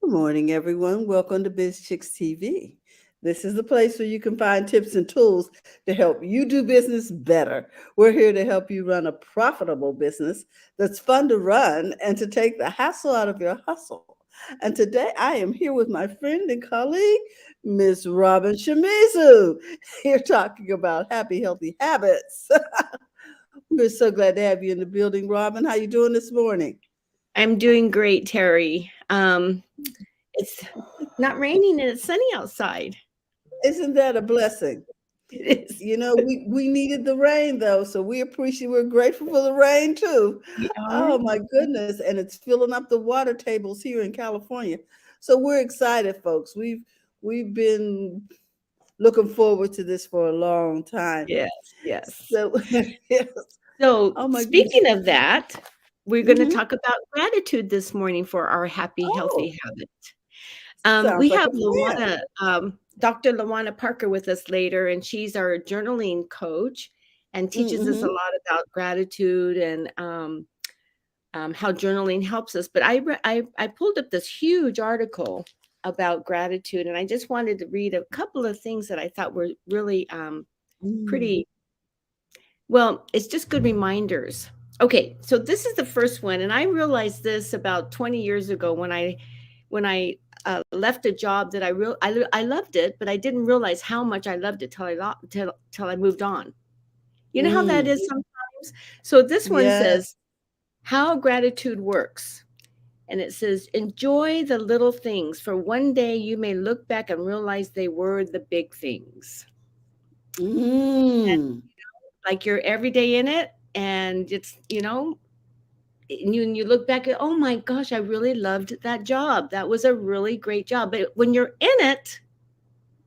Good morning, everyone. Welcome to BizChicks TV. This is the place where you can find tips and tools to help you do business better. We're here to help you run a profitable business that's fun to run and to take the hassle out of your hustle. And today I am here with my friend and colleague, Miss Robin Shimizu, here talking about happy, healthy habits. We're so glad to have you in the building, Robin. How you doing this morning? I'm doing great, Terry. It's not raining and it's sunny outside. Isn't that a blessing? It is. We needed the rain though, so we're grateful for the rain too. We are. Oh my goodness, and it's filling up the water tables here in California. So we're excited, folks. We've been looking forward to this for a long time. Yes, yes. So yes. So, Oh my goodness. speaking of that, we're going to Hmm. talk about gratitude this morning for our happy, Oh, healthy habit. sounds We like have a plan. Dr. Lawanna Parker with us later, and she's our journaling coach and teaches us a Mm-hmm. lot about gratitude and how journaling helps us. But I pulled up this huge article about gratitude, and I just wanted to read a couple of things that I thought were really Mm. pretty well. It's just good reminders. Okay, so this is the first one, and I realized this about 20 years ago when I left a job that I loved it, but I didn't realize how much I loved it till I moved on. You know how that Mm. is sometimes. So this one Yes. says how gratitude works. And it says, enjoy the little things, for one day you may look back and realize they were the big things. And Mm. like you're every day in it, and and you look back at, oh my gosh, I really loved that job. That was a really great job. But when you're in it,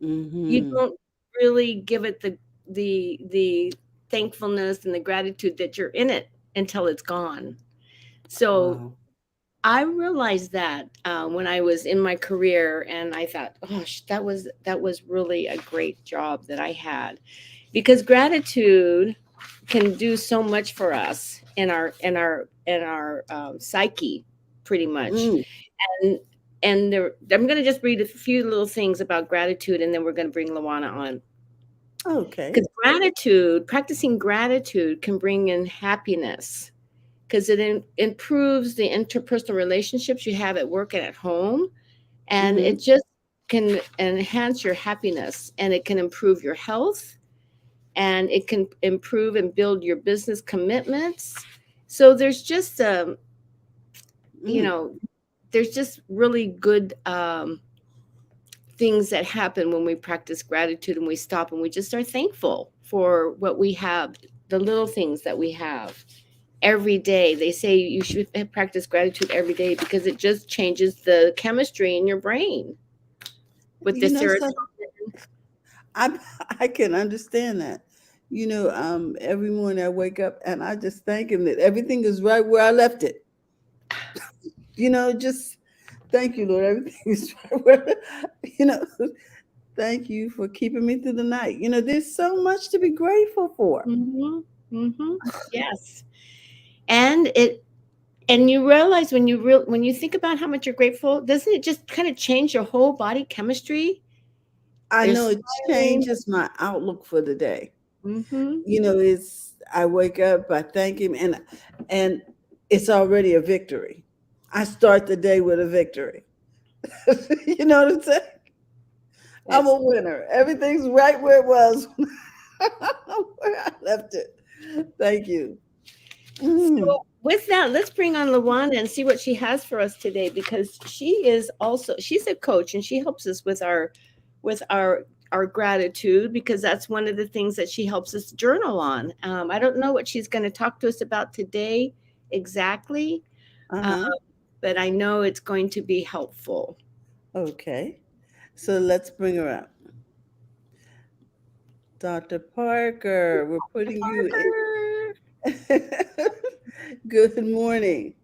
you Mm-hmm. don't really give it the thankfulness and the gratitude that you're in it until it's gone. So Wow. I realized that when I was in my career, and I thought, "Gosh, that was really a great job that I had," because gratitude can do so much for us in our psyche, pretty much. Mm. And I'm going to just read a few little things about gratitude, and then we're going to bring Lawana on. Okay. Because practicing gratitude, can bring in happiness because it improves the interpersonal relationships you have at work and at home. And Mm-hmm. it just can enhance your happiness, and it can improve your health, and it can improve and build your business commitments. So you Mm. know, there's just really good things that happen when we practice gratitude and we stop and we just are thankful for what we have, the little things that we have every day. They say you should practice gratitude every day because it just changes the chemistry in your brain with the You know, serotonin. so I I can understand that. Every morning I wake up and I just thank him that everything is right where I left it. Just thank you, Lord. Everything is right where, you know, thank you for keeping me through the night. There's so much to be grateful for. Mhm. Mhm. Yes. And you realize when you think about how much you're grateful, doesn't it just kind of change your whole body chemistry? I You're know it smiling. changes my outlook for the day. Mhm. It's I wake up, I thank him, and it's already a victory. I start the day with a victory. You know what I'm saying? I'm That's a winner. Everything's right where it was where I left it. Thank you. so. Mm. With that, let's bring on Lawana and see what she has for us today, because she's a coach, and she helps us with our gratitude, because that's one of the things that she helps us journal on. I don't know what she's going to talk to us about today exactly, uh, Uh-huh. but I know it's going to be helpful. Okay. So let's bring her up. Dr. Parker, we're putting you Parker. in. Good morning.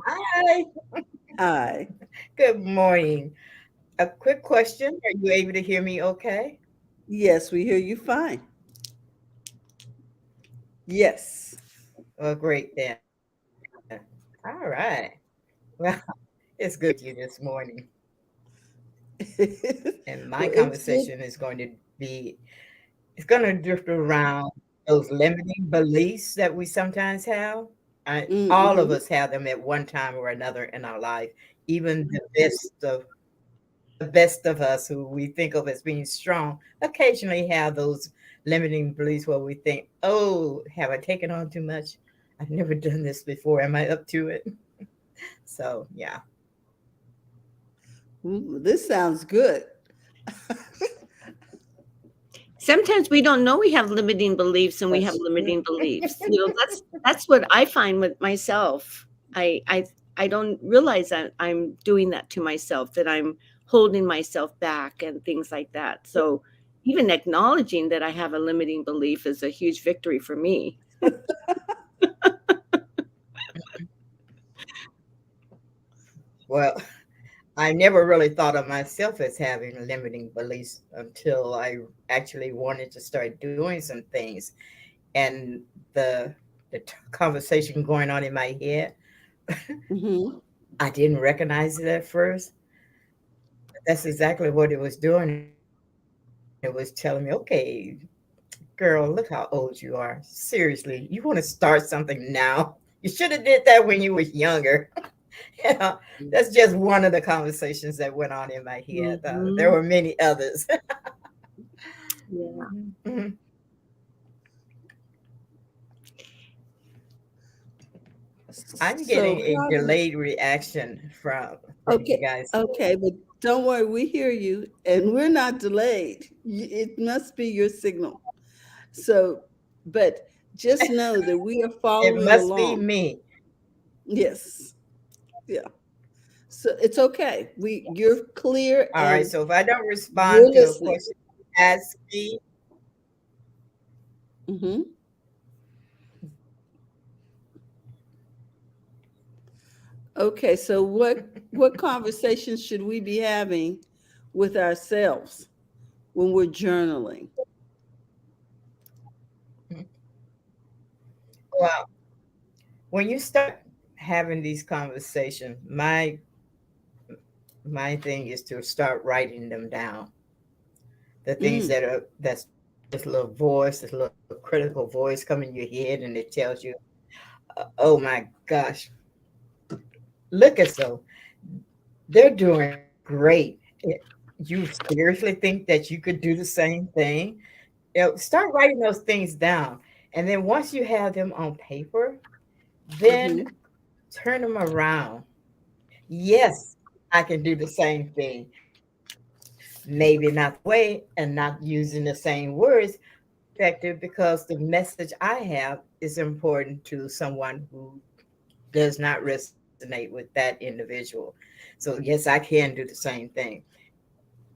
Hi, Hi. good morning. A quick question. Are you able to hear me okay? Yes, we hear you fine. Yes. Well, great then. All right. Well, it's It's good to be with you this morning. And my Well, it's good. conversation is going to be, it's going to drift around those limiting beliefs that we sometimes have. All of Mm-hmm. us have them at one time or another in our life. Even the best of us who we think of as being strong occasionally have those limiting beliefs where we think, oh, have I taken on too much? I've never done this before. Am I up to it? So, yeah. Ooh, this sounds good. Sometimes we don't know we have limiting beliefs and we have That's true. limiting beliefs. That's what I find with myself. I don't realize that I'm doing that to myself, that I'm holding myself back and things like that. So even acknowledging that I have a limiting belief is a huge victory for me. Well, I never really thought of myself as having limiting beliefs until I actually wanted to start doing some things. And the, conversation going on in my head, Mm-hmm. I didn't recognize it at first. That's exactly what it was doing. It was telling me, okay, girl, look how old you are. Seriously, you want to start something now? You should have did that when you was younger. Yeah, that's just one of the conversations that went on in my head. There were Mhm. many others. Yeah. Mhm. I'm So getting a how do delayed reaction from you okay, guys. okay, but don't worry, we hear you and we're not delayed. It must be your signal. So, but just know that we are It following must be along. me. Yes. Yeah. So it's okay. You're clear All right. and So if I don't respond we're to a listening. question, ask me. Hmm. Okay, so what conversations should we be having with ourselves when we're journaling? Well, when you start having these conversations, my thing is to start writing them down. The things Mm, that's this little voice, this little critical voice come in your head, and it tells you, "Oh my gosh, look at so they're doing great. You seriously think that you could do the same thing?" Start writing those things down, and then once you have them on paper, then mm-hmm, turn them around. Yes, I can do the same thing. Maybe not the way and not using the same words, effective because the message I have is important to someone who does not resonate with that individual. So, yes, I can do the same thing.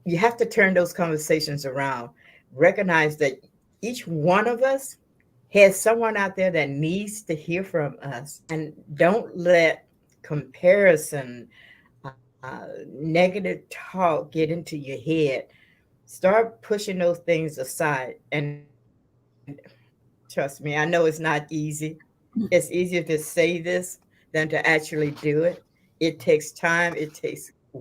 You have to turn those conversations around. Recognize that each one of us has someone out there that needs to hear from us. And don't let comparison, negative talk get into your head. Start pushing those things aside. And trust me, I know it's not easy. It's easier to say this than to actually do it. It takes time, it takes work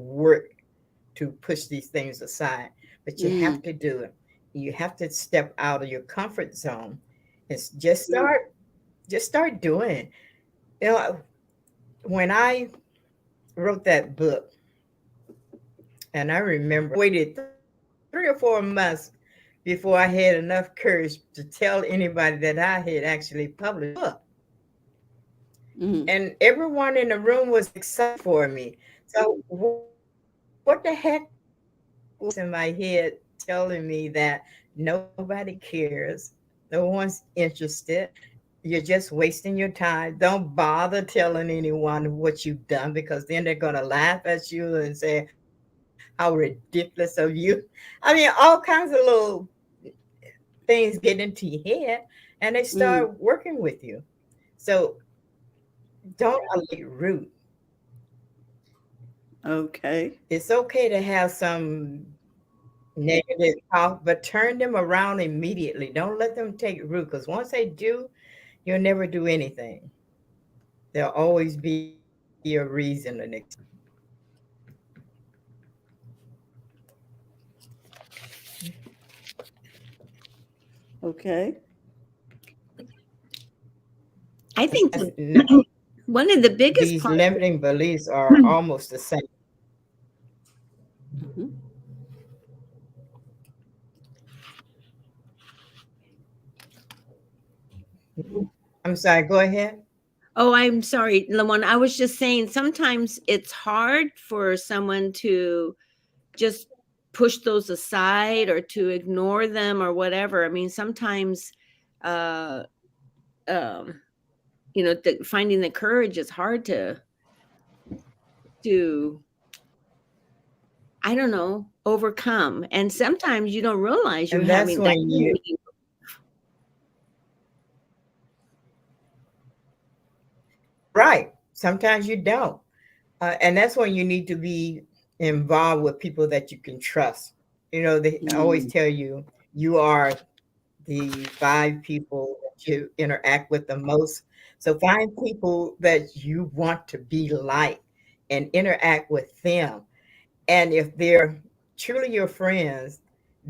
to push these things aside, but you have to mm, do it. You have to step out of your comfort zone and just start doing it. You know, when I wrote that book, and I remember waited 3 or 4 months before I had enough courage to tell anybody that I had actually published a book. mm, And everyone in the room was excited for me. So what the heck was in my head telling me that nobody cares, no one's interested, you're just wasting your time. Don't bother telling anyone what you've done because then they're going to laugh at you and say, how ridiculous of you. I mean, all kinds of little things get into your head and they start mm. working with you. So don't let it root. Okay. It's okay to have some negative talk, but turn them around immediately. Don't let them take root because once they do, you'll never do anything. There'll always be a reason the next time. Okay. I think No, one of the biggest these parts. limiting beliefs are almost the same. Mhm. I'm sorry, go ahead. Oh, I'm sorry, Lawan. I was just saying sometimes it's hard for someone to just push those aside or to ignore them or whatever. I mean, sometimes, uh, um, finding the courage is hard to I don't know, overcome. And sometimes you don't realize you're And that's having that. when you, right. Sometimes you don't. And that's when you need to be involved with people that you can trust. They always Mm. tell you you are the 5 people that you interact with the most. So find people that you want to be like and interact with them. And if they're truly your friends,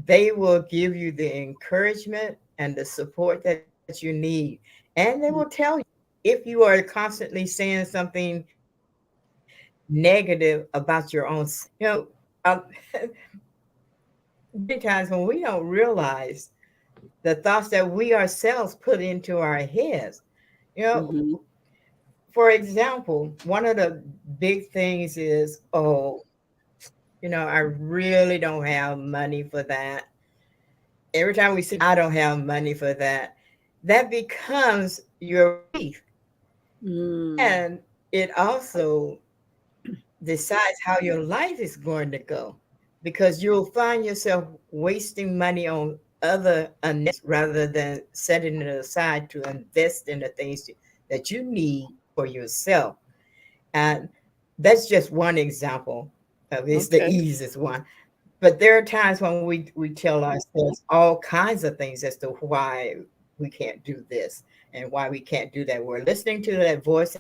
they will give you the encouragement and the support that you need. And they will tell you if you are constantly saying something negative about your own. Um, many times when we don't realize the thoughts that we ourselves put into our heads. You know, Mhm. for example, one of the big things is, oh, I really don't have money for that. Every time we say, I don't have money for that, that becomes your belief. Mm, And it also decides how your life is going to go because you'll find yourself wasting money on other rather than setting it aside to invest in the things that you need for yourself. And that's just one example of it's the Okay. easiest one. But there are times when we tell ourselves all kinds of things as to why we can't do this and why we can't do that. We're listening to that voice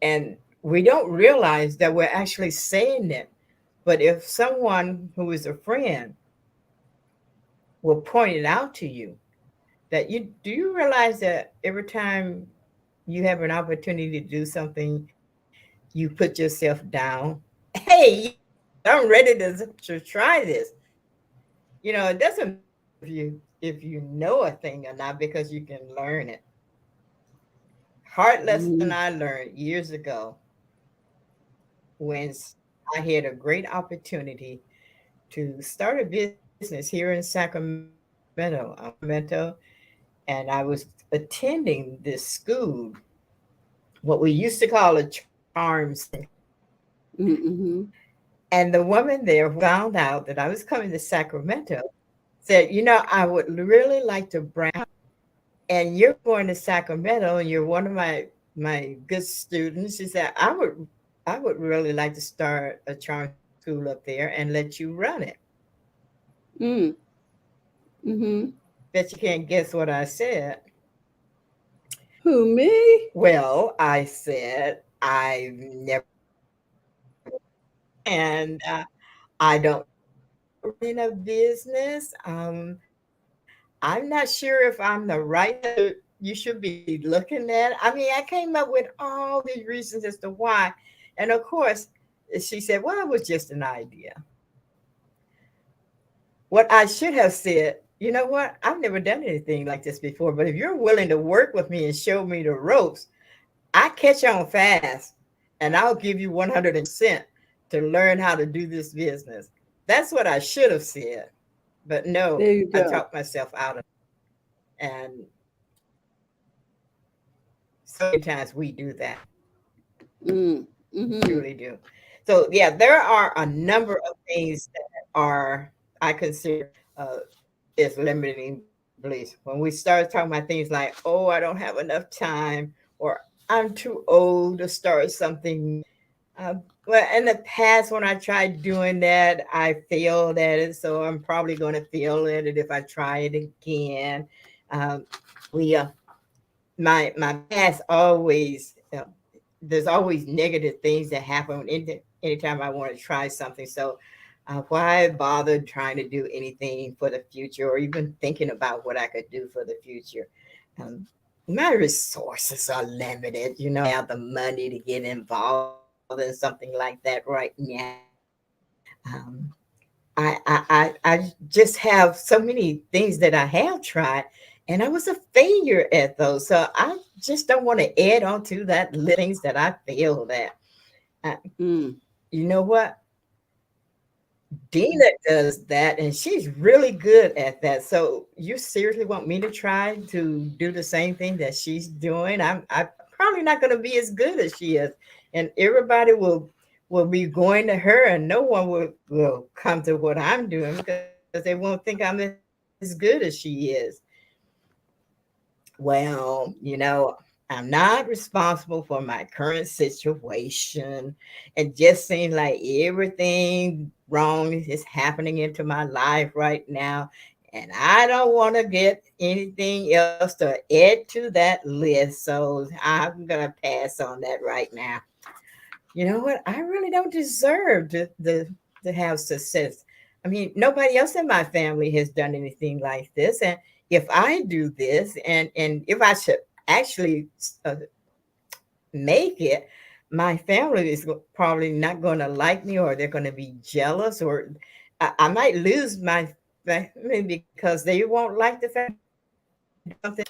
and we don't realize that we're actually saying it. But if someone who is a friend will point it out to you, that you realize that every time you have an opportunity to do something, you put yourself down. Hey, I'm ready to try this. It doesn't matter if you know a thing or not because you can learn it. Hard lesson Mhm. I learned years ago when I had a great opportunity to start a business here in Sacramento. I'm from Sacramento, and I was attending this school, what we used to call a charm center. Mhm. And the woman there found out that I was coming to Sacramento, said, I would really like to branch, and you're going to Sacramento, and you're one of my good students. She said, I would really like to start a charm school up there and let you run it. Mm. Mhm. Bet you can't guess what I said. Who, me? Well, I said, I've never, and I don't run a business. I'm not sure if I'm the right you should be looking at. I mean, I came up with all these reasons as to why. And of course, she said, well, it was just an idea. What I should have said, you know what? I've never done anything like this before, but if you're willing to work with me and show me the ropes, I catch on fast and I'll give you 100% to learn how to do this business. That's what I should have said. But no, There you I go. talked myself out of it. And so many times we do that, Mm. Mhm. truly do. So, yeah, there are a number of things that are, I consider, is limiting beliefs. When we start talking about things like, oh, I don't have enough time, or I'm too old to start something. Well, in the past, when I tried doing that, I failed at it. So I'm probably going to fail at it if I try it again. Um, we, my past always, there's always negative things that happen anytime I want to try something. So Why bother trying to do anything for the future or even thinking about what I could do for the future? Um, my resources are limited. Have the money to get involved in something like that right now. Um, I just have so many things that I have tried, and I was a failure at those. So I just don't want to add on to that list of things that I failed at. Uh, Mm. you know what? Dina does that, and she's really good at that. So you seriously want me to try to do the same thing that she's doing? I'm probably not going to be as good as she is, and everybody will be going to her, and no one will come to what I'm doing because they won't think I'm as good as she is. Well, I'm not responsible for my current situation. It just seems like everything wrong is happening into my life right now. And I don't want to get anything else to add to that list. So I'm going to pass on that right now. You know what? I really don't deserve to have success. I mean, nobody else in my family has done anything like this. And if I do this, and if I should actually uh, make it, my family is probably not going to like me, or they're going to be jealous, or I might lose my family because they won't like the fact that I'm doing something.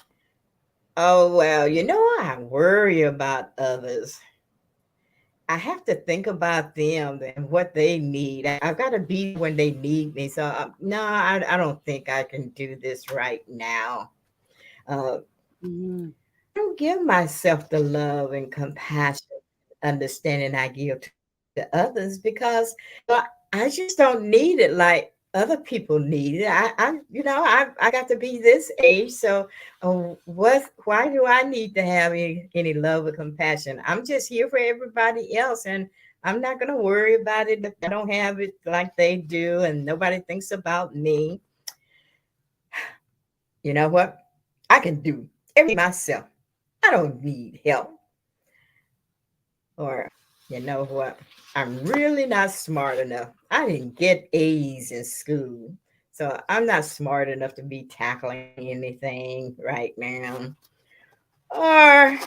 Oh, well, I worry about others. I have to think about them and what they need. I've got to be there when they need me. So, no, I don't think I can do this right now. Uh, Mm. I don't give myself the love and compassion, understanding I give to others because I just don't need it like other people need it. I got to be this age, so what? Why do I need to have any love or compassion? I'm just here for everybody else, and I'm not gonna worry about it if I don't have it like they do, and nobody thinks about me. You know what? I can do everything myself. I don't need help. Or, you know what? I'm really not smart enough. I didn't get A's in school. So I'm not smart enough to be tackling anything right now. Or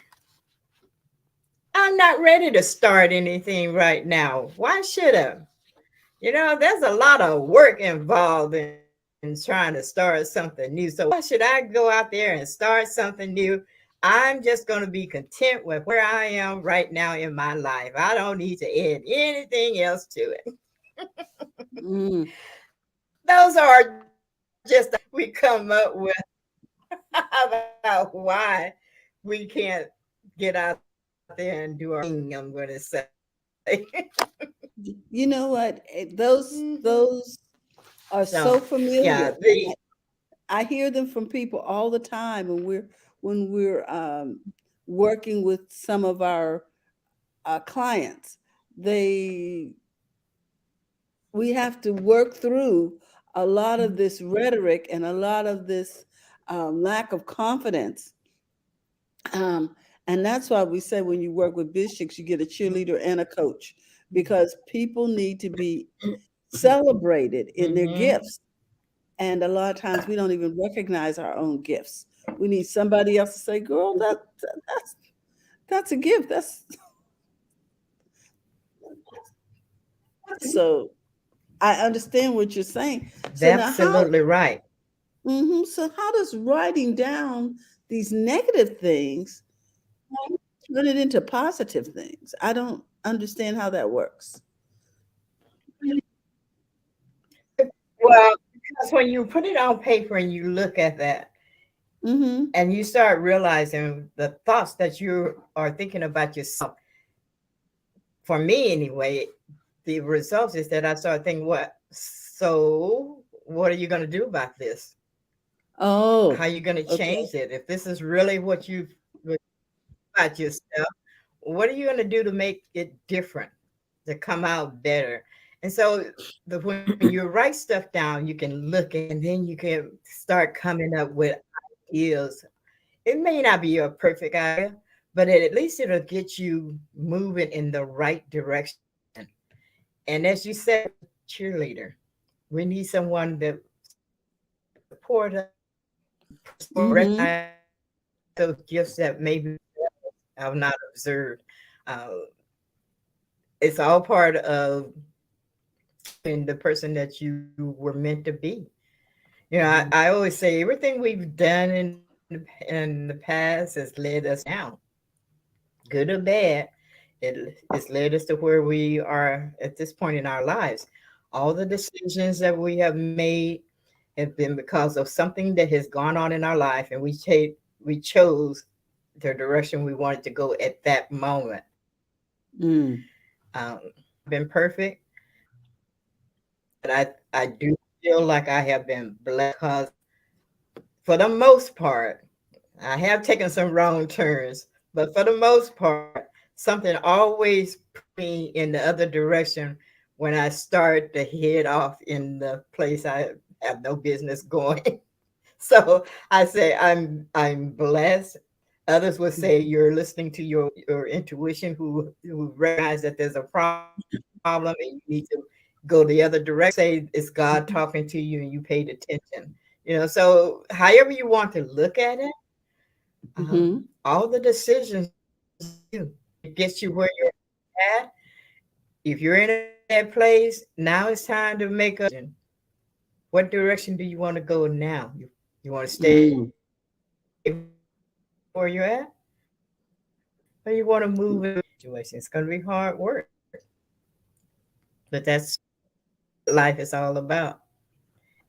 I'm not ready to start anything right now. Why should I? There's a lot of work involved in trying to start something new. So why should I go out there and start something new? I'm just going to be content with where I am right now in my life. I don't need to add anything else to it. Mm. Those are just the we come up with about why we can't get out there and do our thing, I'm going to say. You know what? Mhm. Those are So, so yeah, familiar, and I hear them from people all the time when we're working with some of our clients. They We have to work through a lot of this rhetoric and a lot of this lack of confidence. Um, and that's why we say when you work with BizChicks, you get a cheerleader and a coach, because people need to be celebrated in their mm-hmm. gifts. And a lot of times we don't even recognize our own gifts. We need somebody else to say, "Girl, that's that's a gift." That's so. I understand what you're saying. So now, Absolutely right. so how does writing down these negative things turn it into positive things? I don't understand how that works. Well, because when you put it on paper and you look at that Mm-hmm. and you start realizing the thoughts that you are thinking about yourself, for me anyway, the results is that I start thinking, what are you going to do about this? How are Oh, you going to okay. change it? If this is really what you about yourself, what are you going to do to make it different, to come out better? And so when you write stuff down, you can look at it and then you can start coming up with ideas. It may not be a perfect idea, but at least it'll get you moving in the right direction. And as you said, cheerleader. We need someone that support us, Mm-hmm. recognize those gifts that maybe have not observed. Uh, it's all part of being the person that you were meant to be. You know, I always say everything we've done in the past has led us now, good or bad. It's led us to where we are at this point in our lives. All the decisions that we have made have been because of something that has gone on in our life, and we chose the direction we wanted to go at that moment. Mm. Been perfect, but I do feel like I have been blessed because, for the most part, I have taken some wrong turns, but for the most part, something always put me in the other direction when I start to head off in the place I have no business going. So I say I'm blessed. Others would say you're listening to your intuition, who recognize that there's a problem and you need to go the other direction. Say it's God talking to you and you paid attention. So however you want to look at it, Mm-hmm. all the decisions you it gets you where you're at. If you're in a bad place, now it's time to make a decision. What direction do you want to go now? You want to stay Mm. where you're at, or you want to move in a situation? It's going to be hard work, but that's what life is all about.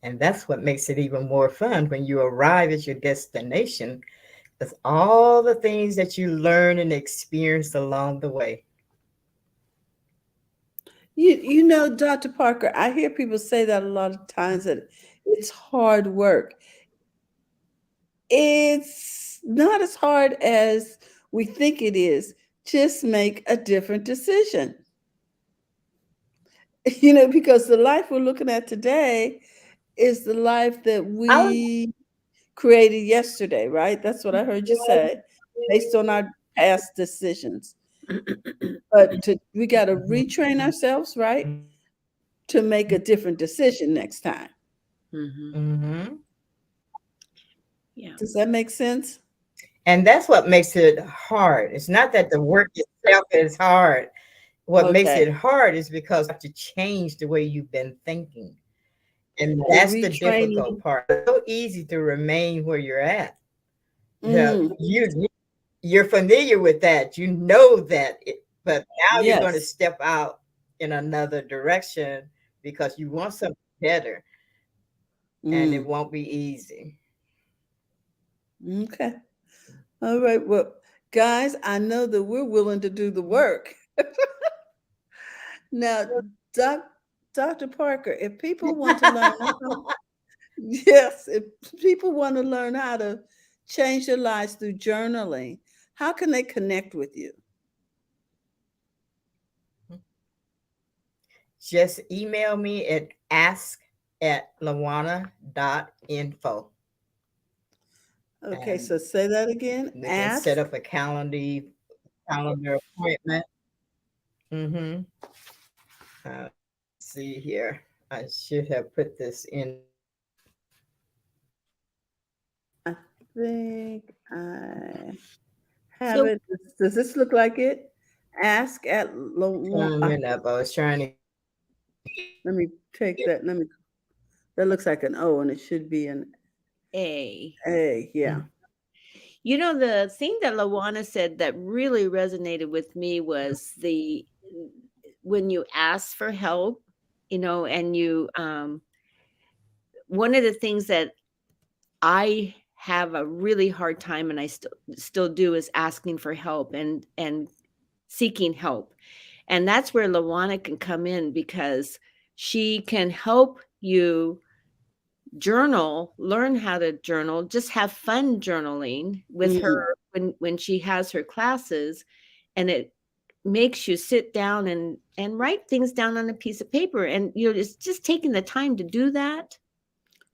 And that's what makes it even more fun when you arrive at your destination. It's all the things that you learn and experience along the way. Dr. Parker, I hear people say that a lot of times that it's hard work. It's not as hard as we think it is. Just make a different decision. Because the life we're looking at today is the life that I was we created yesterday, right? That's what I heard you say, based on our past decisions. But we got to retrain ourselves, right, to make a different decision next time. Mm-hmm. mm-hmm. Yeah. Does that make sense? And that's what makes it hard. It's not that the work itself is hard. What makes Okay. it hard is because you have to change the way you've been thinking. And The that's the difficult retraining. part. It's so easy to remain where you're at. Yeah, Mm, you're familiar with that. You know that, but now you're going to yes. step out in another direction because you want something better, and it Mm, won't be easy. okay. All right. Well, guys, I know that we're willing to do the work. Now, doc, Dr. Parker, if people want to learn how, yes, if people want to learn how to change their lives through journaling, how can they connect with you? Just email me at ask@lawanna.info. Okay, And so say that again. we can set Ask. up a calendar appointment. Mm-hmm. See here. I should have put this in. I think I have So it. Does this look like it? Ask at Lawanna. Coming up. I was trying to. Let me take that. That looks like an O and it should be an A. A. Yeah. The thing that Lawanna said that really resonated with me was the when you ask for help, and you one of the things that I have a really hard time, and I still do, is asking for help and seeking help. And that's where Lawanna can come in, because she can help you journal, learn how to journal, just have fun journaling with Mm, her when she has her classes, and it makes you sit down and write things down on a piece of paper. And it's just taking the time to do that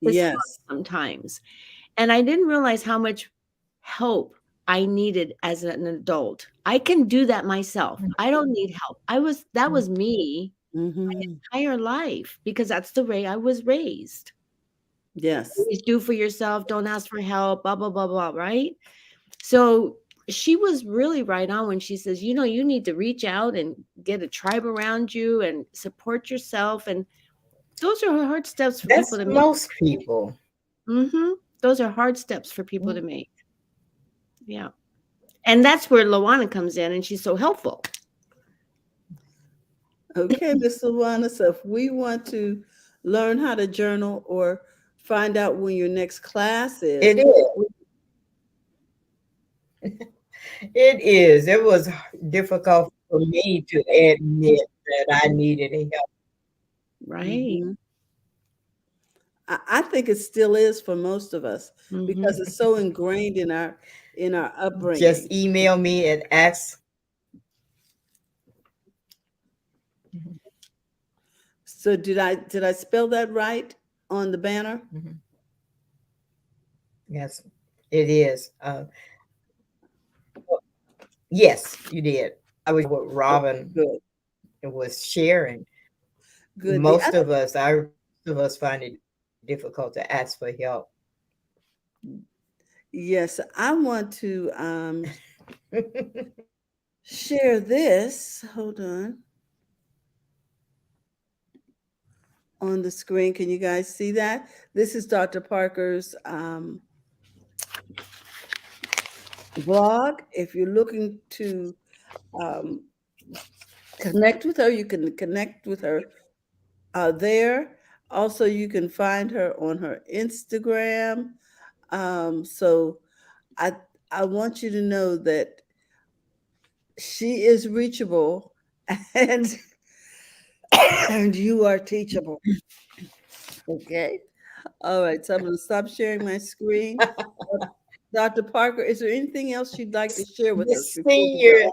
is hard yes. sometimes. And I didn't realize how much help I needed as an adult. I can do that myself. I don't need help. That was me Mm-hmm. entire life because that's the way I was raised. Yes. Always do for yourself, don't ask for help, blah, blah, blah, blah, right? So she was really right on when she says, you know, you need to reach out and get a tribe around you and support yourself. And those are hard steps for people That's to make. most people. Hmm. Those are hard steps for people to make. Yeah. And that's where Lawanna comes in and she's so helpful. Okay, Miss Lawanna. So if we want to learn how to journal or find out when your next class is, It is. It is. It was difficult for me to admit that I needed help. Right. mhm. I think it still is for most of us Hmm. because it's so ingrained in our Just upbringing. email me and ask. So did I spell that right on the banner? Mhm. Yes, it is. Yes, you did. I was what Good, Robin good, was sharing. good. The other, Most of us find it difficult to ask for help. yes, I want to share this. Hold on the screen. Can you guys see that? This is Dr. Parker's blog. If you're looking to um, connect with her, you can connect with her there. Also, you can find her on her Instagram. So I I want you to know that she is reachable and and you are teachable. Okay. All right. So I'm going to stop sharing my screen. Dr. Parker, is there anything else you'd like to share with The us before we senior, go?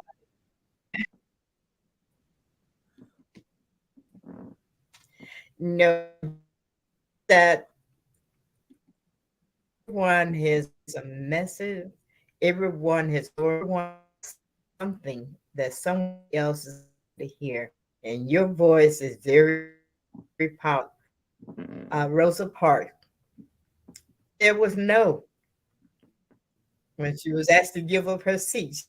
no, that everyone has a message. Everyone has something that someone else is to hear, and your voice is very powerful. Rosa Parks, there was no when she was asked to give up her seat.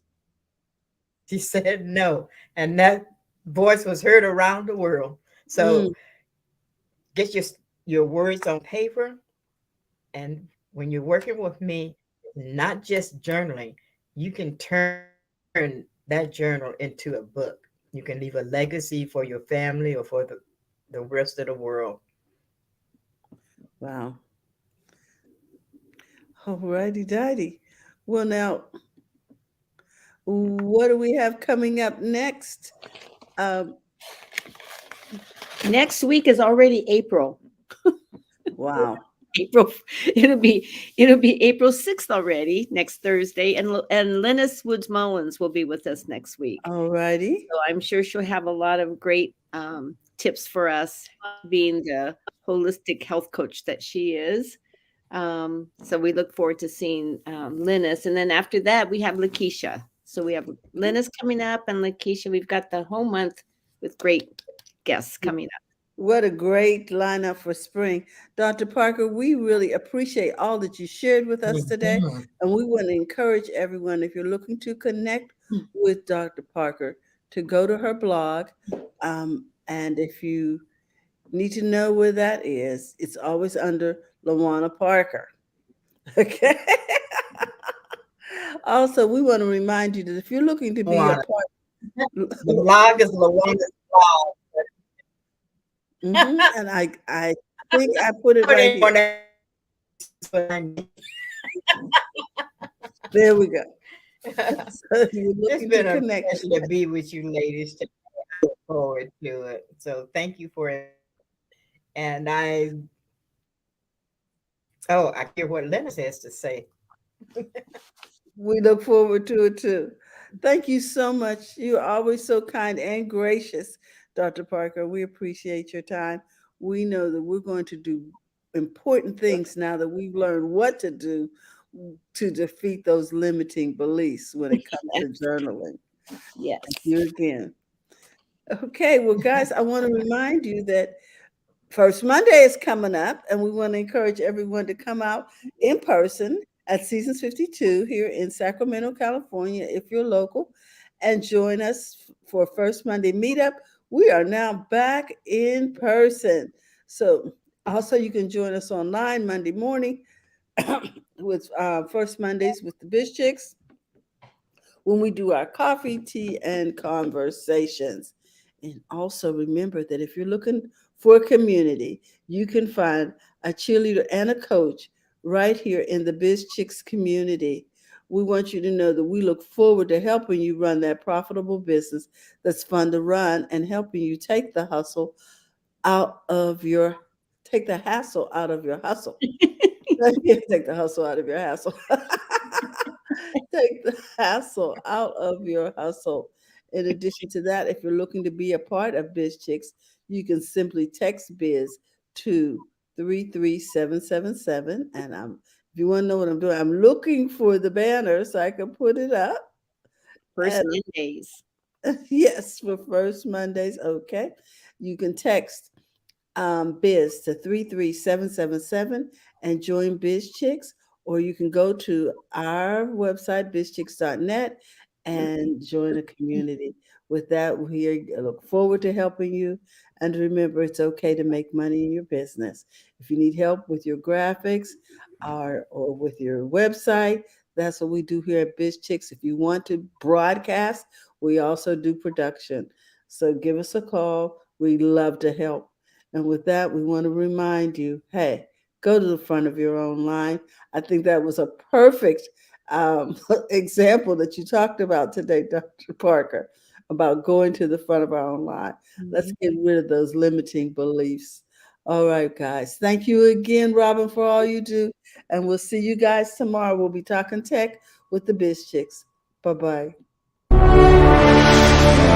She said no, and that voice was heard around the world. So Mm, get your words on paper, and when you're working with me, not just journaling, you can turn that journal into a book. You can leave a legacy for your family or for the rest of the world. wow. All righty, tighty. Well, now, what do we have coming up next? Um, Next week is already April. wow. April, it'll be it'll be April 6th already, next Thursday, and Lennis Woods Mullins will be with us next week. All righty. So I'm sure she'll have a lot of great tips for us, being the holistic health coach that she is. So we look forward to seeing Linus, and then after that we have Lakeisha. So we have Linus coming up, and Lakeisha. We've got the whole month with great guests coming up. What a great lineup for spring. Dr. Parker, we really appreciate all that you shared with us today. Mhm. And we want to encourage everyone, if you're looking to connect with Dr. Parker, to go to her blog. And if you need to know where that is, it's always under Lawanna Parker. Okay. Also, we want to remind you that if you're looking to be a Lawanna. part, The blog is Lawanna's blog. and I think I put it Put right it on here. that. There we go. So you're It's looking to been a connect. pleasure to be with you ladies today. I look forward to it. So thank you for it. And I hear what Lennox has to say. We look forward to it too. Thank you so much. You're always so kind and gracious, Dr. Parker. We appreciate your time. We know that we're going to do important things now that we've learned what to do to defeat those limiting beliefs when it comes to journaling. Thank Yes. you again. Okay, well, guys, I want to remind you that First Monday is coming up, and we want to encourage everyone to come out in person at Seasons 52 here in Sacramento, California, if you're local, and join us for First Monday meetup. We are now back in person. So, also, you can join us online Monday morning with First Mondays with the Biz Chicks when we do our coffee, tea, and conversations. And also remember that if you're looking for a community, you can find a cheerleader and a coach right here in the Biz Chicks community. We want you to know that we look forward to helping you run that profitable business that's fun to run and helping you out of your take the hassle out of your hustle. Take the hustle out of your hassle. Take the hassle out of your hustle. In addition to that, if you're looking to be a part of Biz Chicks, you can simply text Biz to 33777. And if you want to know what I'm doing, I'm looking for the banner so I can put it up. First And Mondays. yes, for first Mondays, okay. You can text Biz to 33777 and join Biz Chicks, or you can go to our website, bizchicks.net, and join a community. With that, we look forward to helping you. And remember, it's okay to make money in your business. If you need help with your graphics or with your website, that's what we do here at Biz Chicks. If you want to broadcast, we also do production. So give us a call. We love to help. And with that, we want to remind you, hey, go to the front of your own line. I think that was a perfect example that you talked about today, Dr. Parker, about going to the front of our own line. Let's get rid of those limiting beliefs. All right, guys. Thank you again, Robin, for all you do. And we'll see you guys tomorrow. We'll be talking tech with the Biz Chicks. Bye bye.